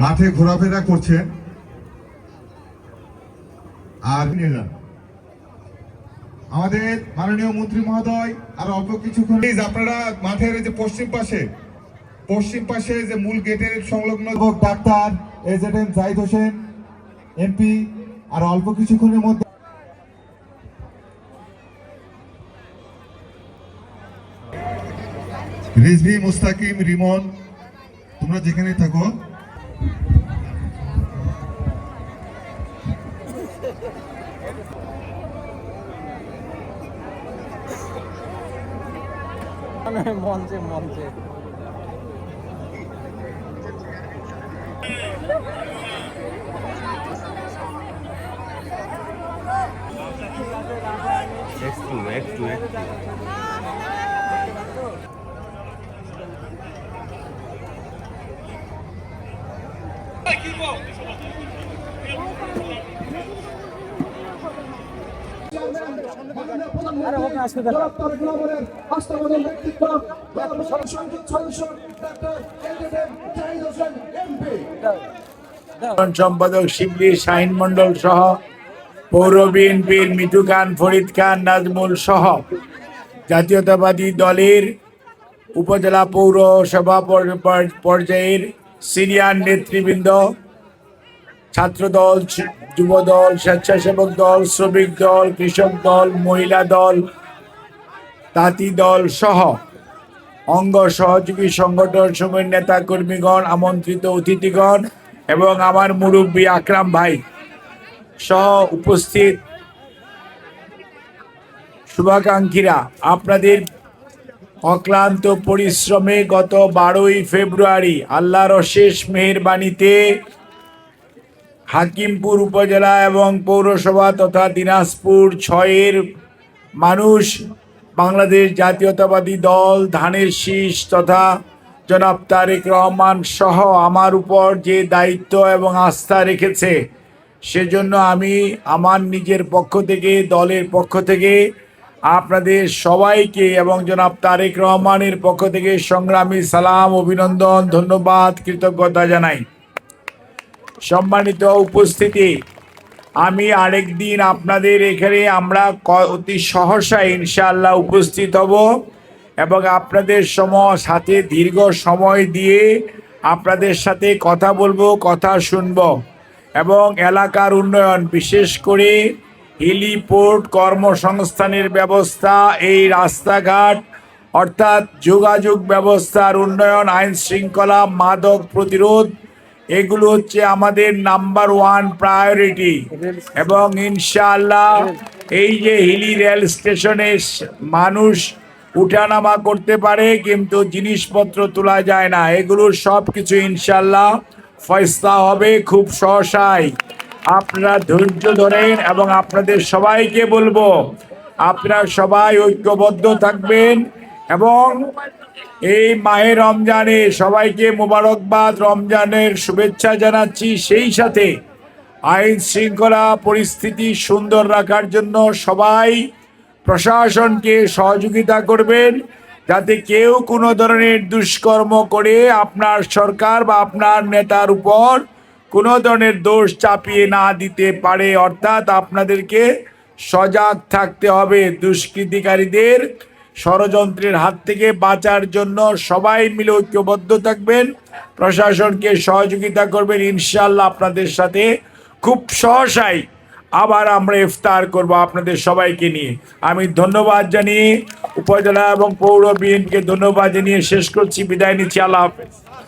মাঠে ঘোরাফেরা করছেন আর আমাদের মাননীয় মন্ত্রী মহোদয় আর অল্প কিছুক্ষণ আপনারা মাঠের যে পশ্চিম পাশে যে মূল গেটের সংলগ্ন doctor A Z M Zahid Hossain MP আর অল্প কিছুক্ষণের মধ্যে রিজভি মুস্তাকিম রিমন, তোমরা যেখানে থাকো মঞ্চে মঞ্চে একটু সম্পাদক শিবলি শাহিন মন্ডল সহ পৌর বিএনপির মিঠু খান, ফরিদ খান, নাজমুল সহ জাতীয়তাবাদী দলের উপজেলা পৌরসভা পর্যায়ের সিনিয়র নেতৃবৃন্দ, ছাত্রদল, যুবদল, স্বেচ্ছাসেবক দল, শ্রমিক দল, কৃষক দল, মহিলা দল, তাঁতি দল সহ অঙ্গ সহযোগী সংগঠন সমূহের নেতা কর্মীগণ, আমন্ত্রিত অতিথিগণ এবং আমার মুরব্বী আকরাম ভাই সহ উপস্থিত শুভাকাঙ্ক্ষীরা, আপনাদের অক্লান্ত পরিশ্রমে গত 12ই ফেব্রুয়ারি আল্লাহর অশেষ মেহেরবানিতে হাকিমপুর উপজেলা এবং পৌরসভা তথা দিনাজপুর 6-এর মানুষ বাংলাদেশ জাতীয়তাবাদী দল ধানের শীষ তথা জনাব তারেক রহমান সহ আমার উপর যে দায়িত্ব এবং আস্থা রেখেছে, সেজন্য আমি আমার নিজের পক্ষ থেকে, দলের পক্ষ থেকে আপনাদের সবাইকে এবং জনাব তারেক রহমানের পক্ষ থেকে সংগ্রামী সালাম, অভিনন্দন, ধন্যবাদ, কৃতজ্ঞতা জানাই। সম্মানিত উপস্থিতি, আমি আরেকদিন আপনাদের এখানে আমরা অতি সহসা ইনশাআল্লাহ উপস্থিত হব এবং আপনাদের সাথে দীর্ঘ সময় দিয়ে আপনাদের সাথে কথা বলবো, কথা শুনব এবং এলাকার উন্নয়ন, বিশেষ করে হেলিপোর্ট, কর্মসংস্থানের ব্যবস্থা, এই রাস্তাঘাট অর্থাৎ যোগাযোগ ব্যবস্থার উন্নয়ন, আইন শৃঙ্খলা, মাদক প্রতিরোধ, এগুলো হচ্ছে আমাদের নাম্বার 1 প্রায়োরিটি। এবং ইনশাআল্লাহ এই যে হিলি রেল স্টেশনে মানুষ উঠানামা করতে পারে কিন্তু জিনিসপত্র তোলা যায় না, এগুলোর সব কিছু ইনশাআল্লাহ ফয়সালা হবে খুব সহসাই। আপনারা ধৈর্য ধরেন এবং আপনাদের সবাইকে বলবো আপনারা সবাই ঐক্যবদ্ধ থাকবেন এবং এই মাহে রমজানে সবাইকে মোবারকবাদ, রমজানের শুভেচ্ছা জানাচ্ছি। সেই সাথে আইন শৃঙ্খলা পরিস্থিতি সুন্দর রাখার জন্য সবাই প্রশাসনকে সহযোগিতা করবেন যাতে কেউ কোনো ধরনের দুষ্কর্ম করে আপনার সরকার বা আপনার নেতার উপর কোনো ধরনের দোষ চাপিয়ে না দিতে পারে। অর্থাৎ আপনাদেরকে সজাগ থাকতে হবে। দুষ্কৃতিকারীদের ষড়যন্ত্রের হাত থেকে বাঁচার জন্য সবাই মিলে ঐক্যবদ্ধ থাকবেন, প্রশাসনকে সহযোগিতা করবেন। ইনশাআল্লাহ আপনাদের সাথে খুব সহসাই আবার আমরা ইফতার করব আপনাদের সবাইকে নিয়ে। আমি ধন্যবাদ জানিয়ে উপজেলা এবং পৌর বিএনপিকে ধন্যবাদ জানিয়ে শেষ করছি, বিদায় নিচ্ছি। আল্লাহ হাফেজ।